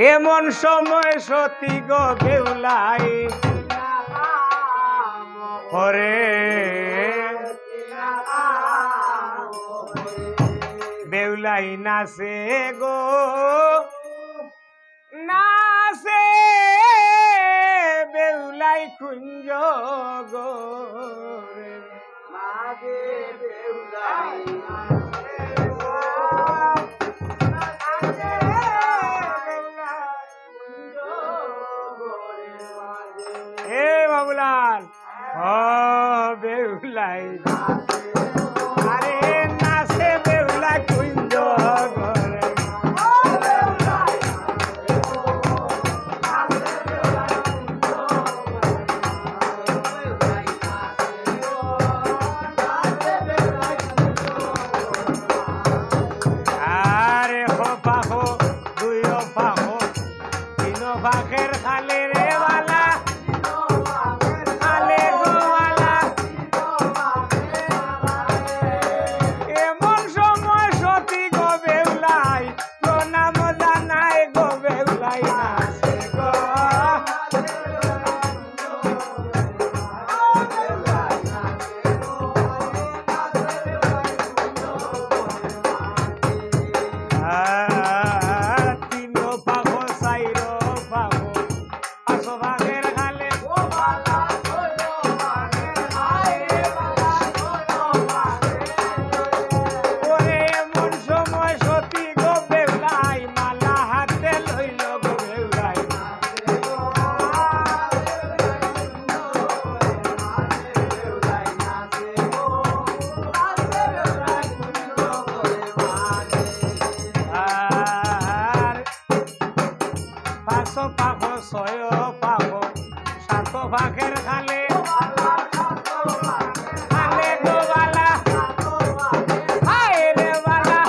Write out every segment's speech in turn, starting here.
এমন সময় সতী গো বেউলাই হরে বেউলাই নাচে গো নাচে বেউলাই কুঞ্জ গো মাগে বেউলাই বাবুলাল বেউলাই আরে নাচে বেউলাই কুঞ্জ ঘরে আরে হো পাখো দুই পাখো তিন পাখের খালে রে বালা পাখো ছয় পাখো সাত পাখের খালে খালে গো বালা হায় রে বালা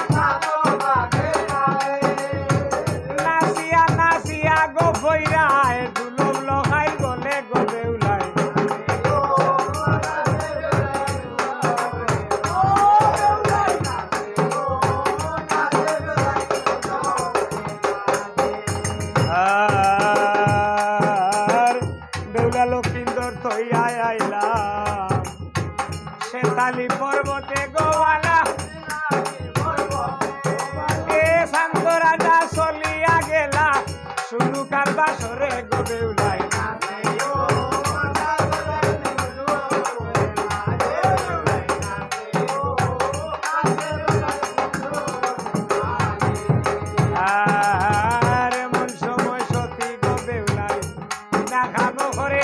নাচিয়া নাচিয়া গো ভৈরায় দুলম লগাই গলে গো বেউলাই লক্ষিন্দর তৈয়ায় আইলাম শেতালি পর্বতে গোয়ালা এ শান্ত রাজা চলিয়া গেলা শুনু কার বাসরে গো বেউলাই আর এমন সময় সতী গো বেউলাই না খাবো ঘরে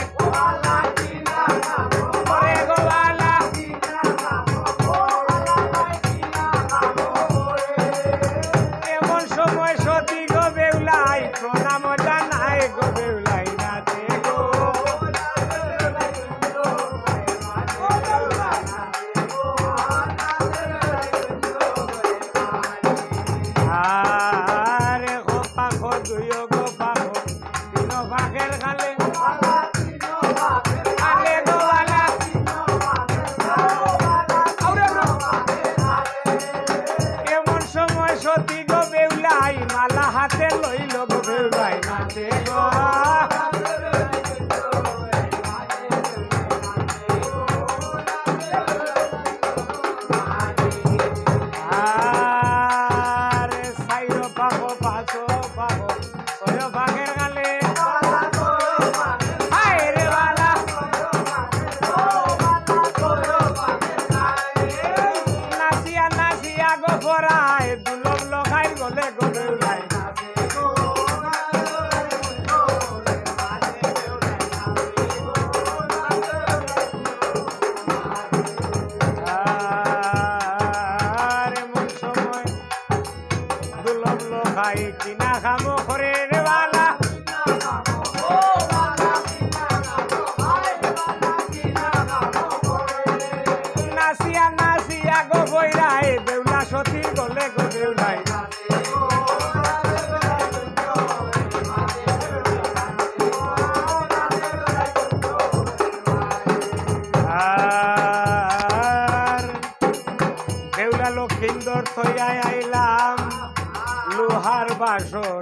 বাসর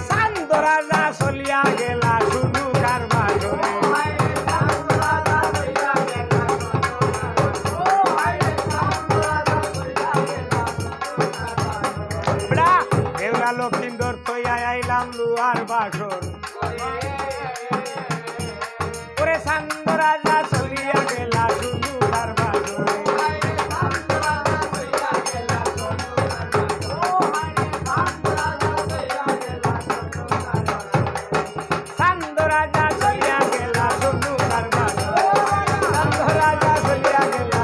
চান্দ রাজা চলিয়া গেলা শুনুকার বাসরে দেউরা লক্ষিন্দর থইয়া আইলাম লুয়ার বাসর ওরে চান্দ রাজা চলিয়া গেলা শুনুকার বাসরে চান্দ রাজা চলিয়া গেলা শুনুকার বাসরে চান্দ রাজা চলিয়া গেলা